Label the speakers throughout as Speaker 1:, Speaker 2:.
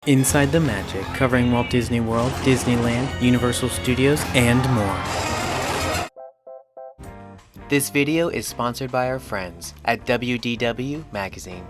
Speaker 1: Inside the Magic, covering Walt Disney World, Disneyland, Universal Studios, and more. This video is sponsored by our friends at WDW Magazine.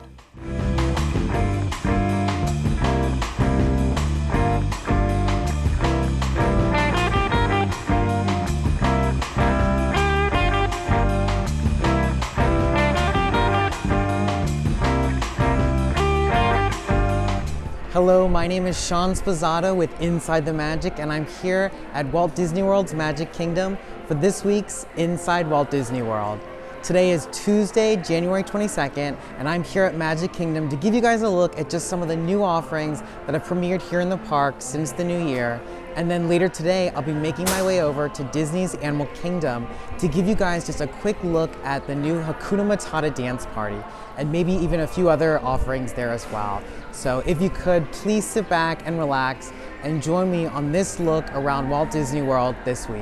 Speaker 2: Hello, my name is Sean Spazzato with Inside the Magic, and I'm here at Walt Disney World's Magic Kingdom for this week's Inside Walt Disney World. Today is Tuesday, January 22nd, and I'm here at Magic Kingdom to give you guys a look at just some of the new offerings that have premiered here in the park since the new year. And then later today, I'll be making my way over to Disney's Animal Kingdom to give you guys just a quick look at the new Hakuna Matata dance party, and maybe even a few other offerings there as well. So if you could, please sit back and relax and join me on this look around Walt Disney World this week.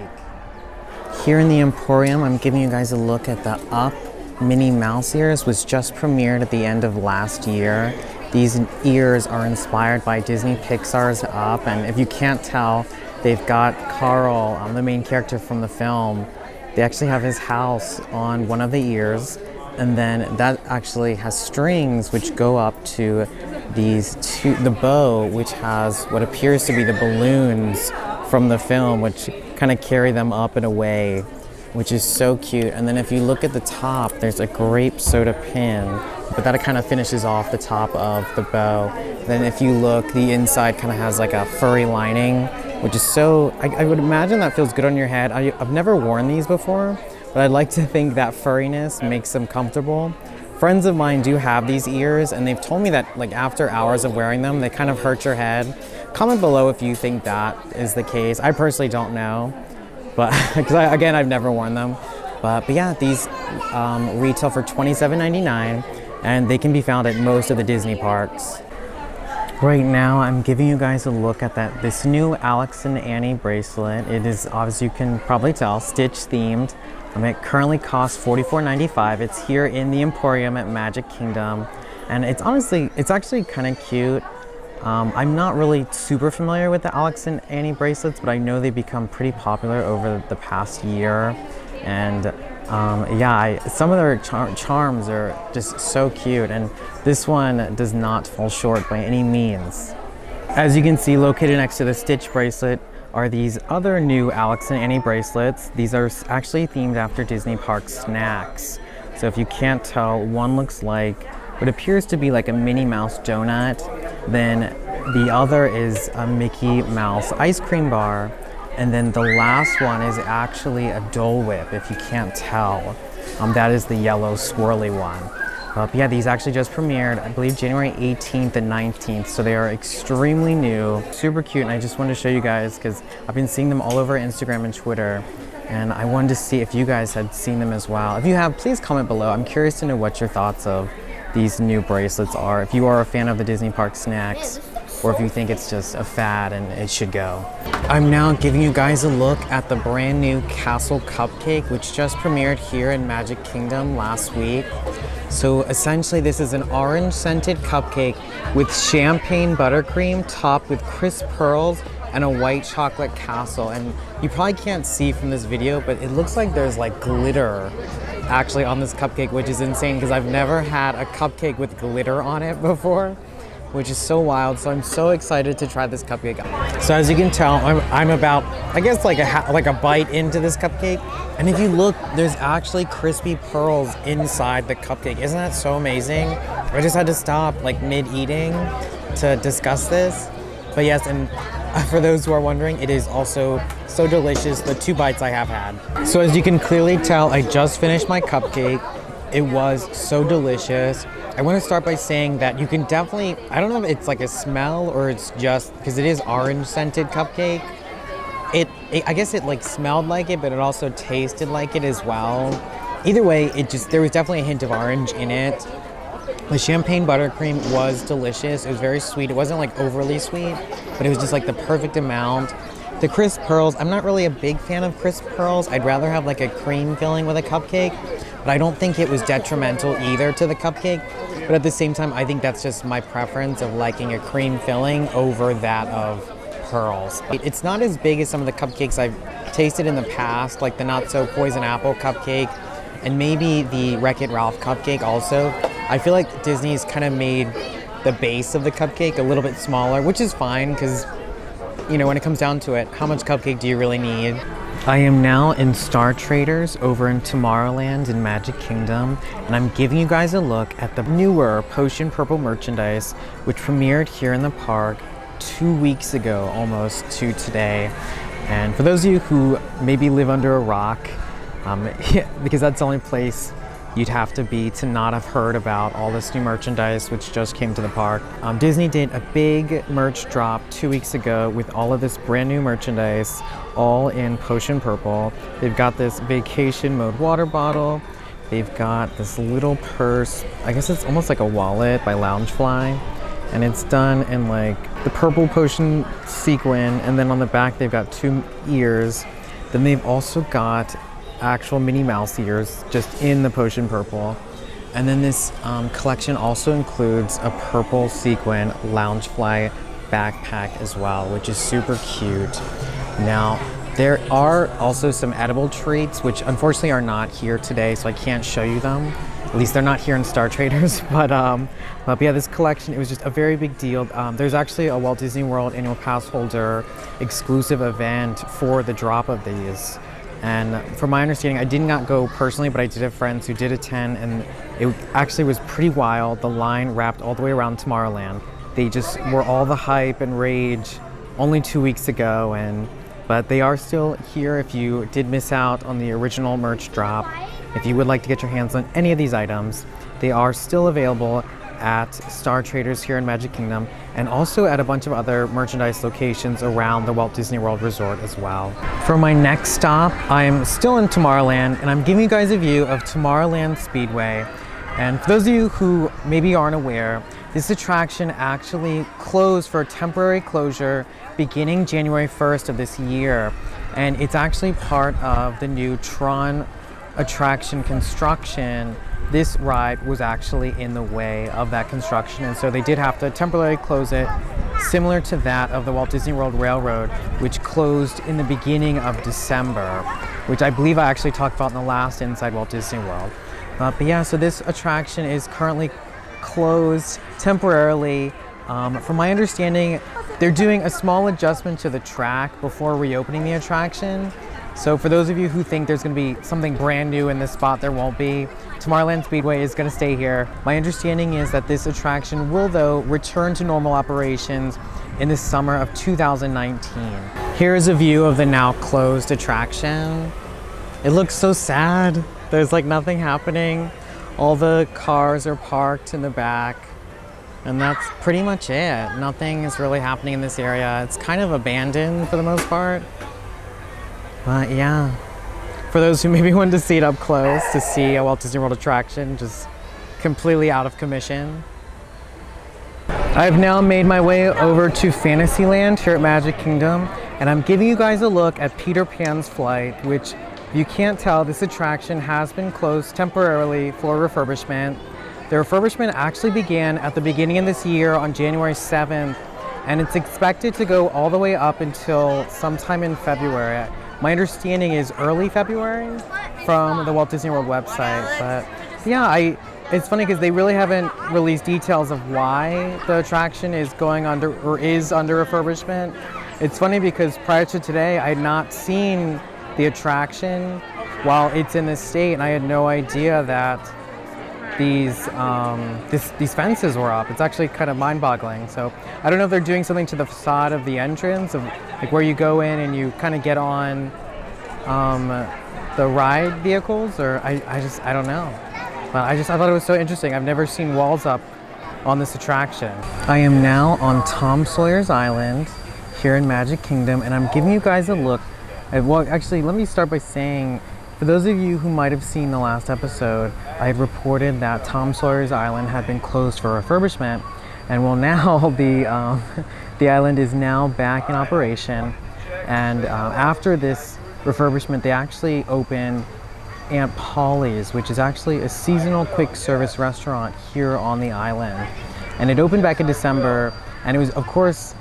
Speaker 2: Here in the Emporium, I'm giving you guys a look at the Up Minnie Mouse ears, which just premiered at the end of last year. These ears are inspired by Disney Pixar's Up, and if you can't tell, they've got Carl, the main character from the film. They actually have his house on one of the ears, and then that actually has strings which go up to the bow, which has what appears to be the balloons from the film, which kind of carry them up and away, which is so cute. And then if you look at the top, there's a grape soda pin, but that kind of finishes off the top of the bow. Then if you look, the inside kind of has like a furry lining, which is so, I would imagine that feels good on your head. I've never worn these before, but I'd like to think that furriness makes them comfortable. Friends of mine do have these ears, and they've told me that like after hours of wearing them, they kind of hurt your head. Comment below if you think that is the case. I personally don't know, but because again, I've never worn them. But yeah, these retail for $27.99, and they can be found at most of the Disney parks. Right now, I'm giving you guys a look at this new Alex and Ani bracelet. It is, as you can probably tell, Stitch themed. It currently costs $44.95. It's here in the Emporium at Magic Kingdom, and it's actually kind of cute. I'm not really super familiar with the Alex and Ani bracelets, but I know they've become pretty popular over the past year. And some of their charms are just so cute, and this one does not fall short by any means. As you can see, located next to the Stitch bracelet are these other new Alex and Ani bracelets. These are actually themed after Disney Park snacks. So if you can't tell, one looks like what appears to be like a Minnie Mouse donut. Then the other is a Mickey Mouse ice cream bar. And then the last one is actually a Dole Whip, if you can't tell. That is the yellow swirly one. But yeah, these actually just premiered, I believe January 18th and 19th, so they are extremely new, super cute, and I just wanted to show you guys because I've been seeing them all over Instagram and Twitter, and I wanted to see if you guys had seen them as well. If you have, please comment below. I'm curious to know what your thoughts of these new bracelets are, if you are a fan of the Disney Park snacks, or if you think it's just a fad and it should go. I'm now giving you guys a look at the brand new Castle Cupcake, which just premiered here in Magic Kingdom last week. So essentially this is an orange scented cupcake with champagne buttercream topped with crisp pearls and a white chocolate castle. And you probably can't see from this video, but it looks like there's like glitter actually on this cupcake, which is insane because I've never had a cupcake with glitter on it before, which is so wild. So I'm so excited to try this cupcake. So as you can tell, I'm about, I guess like a bite into this cupcake. And if you look, there's actually crispy pearls inside the cupcake. Isn't that so amazing? I just had to stop like mid-eating to discuss this. But yes, and for those who are wondering, it is also so delicious, the 2 bites I have had. So as you can clearly tell, I just finished my cupcake. It was so delicious. I want to start by saying that you can definitely, I don't know if it's like a smell or it's just, because it is orange scented cupcake. I guess it like smelled like it, but it also tasted like it as well. Either way, there was definitely a hint of orange in it. The champagne buttercream was delicious. It was very sweet. It wasn't like overly sweet, but it was just like the perfect amount. The crisp pearls, I'm not really a big fan of crisp pearls. I'd rather have like a cream filling with a cupcake. but I don't think it was detrimental either to the cupcake. But at the same time, I think that's just my preference of liking a cream filling over that of pearls. It's not as big as some of the cupcakes I've tasted in the past, like the Not So Poison Apple cupcake and maybe the Wreck-It Ralph cupcake also. I feel like Disney's kind of made the base of the cupcake a little bit smaller, which is fine because, you know, when it comes down to it, how much cupcake do you really need? I am now in Star Traders over in Tomorrowland in Magic Kingdom, and I'm giving you guys a look at the newer Potion Purple merchandise, which premiered here in the park 2 weeks ago almost to today. And for those of you who maybe live under a rock, because that's the only place you'd have to be to not have heard about all this new merchandise which just came to the park. Disney did a big merch drop 2 weeks ago with all of this brand new merchandise, all in Potion Purple. They've got this vacation mode water bottle. They've got this little purse. I guess it's almost like a wallet by Loungefly. And it's done in like the purple potion sequin. And then on the back, they've got 2 ears. Then they've also got actual Minnie Mouse ears just in the Potion Purple. And then this collection also includes a purple sequin Loungefly backpack as well, which is super cute. Now, there are also some edible treats, which unfortunately are not here today, so I can't show you them. At least they're not here in Star Traders, but yeah, this collection, it was just a very big deal. There's actually a Walt Disney World annual pass holder exclusive event for the drop of these. And from my understanding, I did not go personally, but I did have friends who did attend, and it actually was pretty wild. The line wrapped all the way around Tomorrowland. They just were all the hype and rage only 2 weeks ago, but they are still here if you did miss out on the original merch drop. If you would like to get your hands on any of these items, they are still available at Star Traders here in Magic Kingdom, and also at a bunch of other merchandise locations around the Walt Disney World Resort as well. For my next stop, I'm still in Tomorrowland, and I'm giving you guys a view of Tomorrowland Speedway. And for those of you who maybe aren't aware, this attraction actually closed for a temporary closure beginning January 1st of this year. And it's actually part of the new Tron attraction construction. This ride was actually in the way of that construction, and so they did have to temporarily close it, similar to that of the Walt Disney World Railroad, which closed in the beginning of December, which I believe I actually talked about in the last Inside Walt Disney World. But yeah, so this attraction is currently closed temporarily. From my understanding, they're doing a small adjustment to the track before reopening the attraction. So for those of you who think there's going to be something brand new in this spot, there won't be. Tomorrowland Speedway is going to stay here. My understanding is that this attraction will, though, return to normal operations in the summer of 2019. Here is a view of the now closed attraction. It looks so sad. There's like nothing happening. All the cars are parked in the back. And that's pretty much it. Nothing is really happening in this area. It's kind of abandoned for the most part. But yeah, for those who maybe wanted to see it up close, to see a Walt Disney World attraction just completely out of commission. I've now made my way over to Fantasyland here at Magic Kingdom, and I'm giving you guys a look at Peter Pan's Flight, which, if you can't tell, this attraction has been closed temporarily for refurbishment. The refurbishment actually began at the beginning of this year on January 7th, and it's expected to go all the way up until sometime in February. My understanding is early February from the Walt Disney World website. But yeah, it's funny because they really haven't released details of why the attraction is going under or is under refurbishment. It's funny because prior to today, I had not seen the attraction while it's in this state, and I had no idea that these fences were up. It's actually kind of mind-boggling. So I don't know if they're doing something to the facade of the entrance, of like where you go in and you kind of get on the ride vehicles, or I don't know. But I thought it was so interesting. I've never seen walls up on this attraction. I am now on Tom Sawyer's Island here in Magic Kingdom, and I'm giving you guys a look at, well, actually, let me start by saying, for those of you who might have seen the last episode, I had reported that Tom Sawyer's Island had been closed for refurbishment, and well, now the island is now back in operation. And after this refurbishment, they actually opened Aunt Polly's, which is actually a seasonal quick service restaurant here on the island. And it opened back in December, and it was, of course,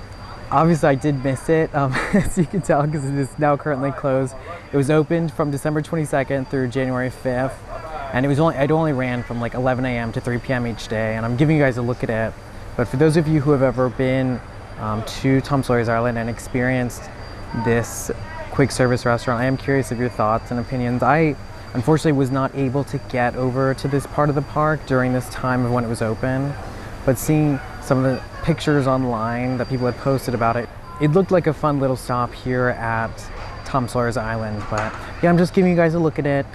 Speaker 2: obviously I did miss it, as you can tell, because it is now currently closed. It was opened from December 22nd through January 5th, and it only ran from like 11 a.m. to 3 p.m. each day, and I'm giving you guys a look at it. But for those of you who have ever been to Tom Sawyer's Island and experienced this quick service restaurant, I am curious of your thoughts and opinions. I unfortunately was not able to get over to this part of the park during this time of when it was open, but seeing some of the pictures online that people had posted about it, it looked like a fun little stop here at Tom Sawyer's Island. But yeah, I'm just giving you guys a look at it.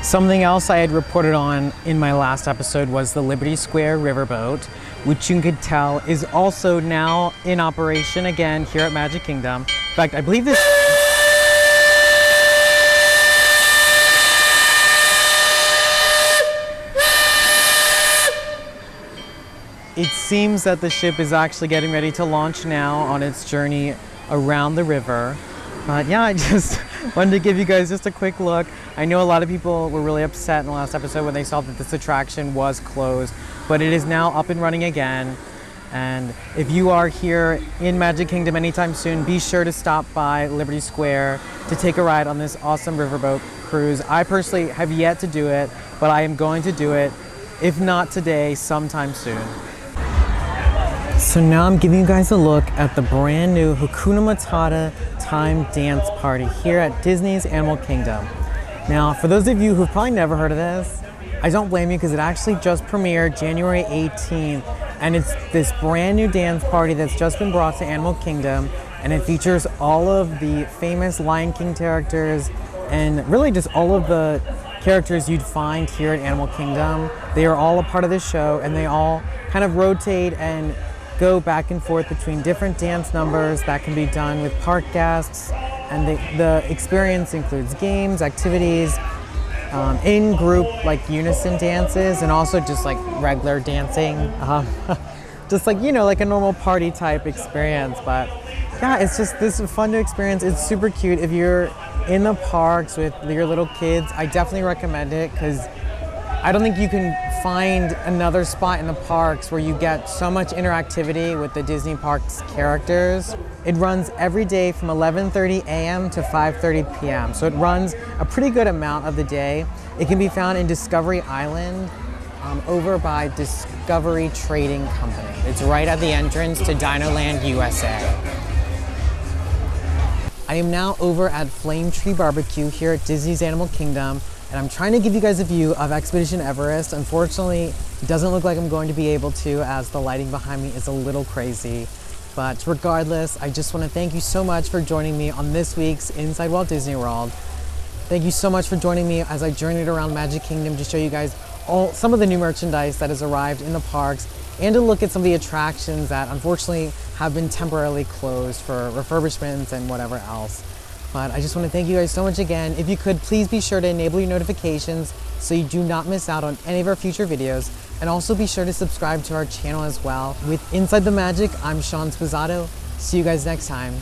Speaker 2: Something else I had reported on in my last episode was the Liberty Square Riverboat, which you could tell is also now in operation again here at Magic Kingdom. In fact, I believe this... It seems that the ship is actually getting ready to launch now on its journey around the river. But yeah, I just wanted to give you guys just a quick look. I know a lot of people were really upset in the last episode when they saw that this attraction was closed, but it is now up and running again. And if you are here in Magic Kingdom anytime soon, be sure to stop by Liberty Square to take a ride on this awesome riverboat cruise. I personally have yet to do it, but I am going to do it, if not today, sometime soon. So now I'm giving you guys a look at the brand new Hakuna Matata Time Dance Party here at Disney's Animal Kingdom. Now, for those of you who've probably never heard of this, I don't blame you because it actually just premiered January 18th, and it's this brand new dance party that's just been brought to Animal Kingdom, and it features all of the famous Lion King characters and really just all of the characters you'd find here at Animal Kingdom. They are all a part of this show, and they all kind of rotate and go back and forth between different dance numbers that can be done with park guests. And the experience includes games, activities, in-group like unison dances, and also just like regular dancing. Just like, you know, like a normal party type experience. But yeah, it's just this fun to experience. It's super cute. If you're in the parks with your little kids, I definitely recommend it because I don't think you can find another spot in the parks where you get so much interactivity with the Disney Parks characters. It runs every day from 11:30 a.m. to 5:30 p.m. So it runs a pretty good amount of the day. It can be found in Discovery Island over by Discovery Trading Company. It's right at the entrance to Dinoland USA. I am now over at Flame Tree Barbecue here at Disney's Animal Kingdom, and I'm trying to give you guys a view of Expedition Everest. Unfortunately, it doesn't look like I'm going to be able to as the lighting behind me is a little crazy. But regardless, I just want to thank you so much for joining me on this week's Inside Walt Disney World. Thank you so much for joining me as I journeyed around Magic Kingdom to show you guys some of the new merchandise that has arrived in the parks and to look at some of the attractions that unfortunately have been temporarily closed for refurbishments and whatever else. But I just want to thank you guys so much again. If you could, please be sure to enable your notifications so you do not miss out on any of our future videos. And also be sure to subscribe to our channel as well. With Inside the Magic, I'm Sean Sposato. See you guys next time.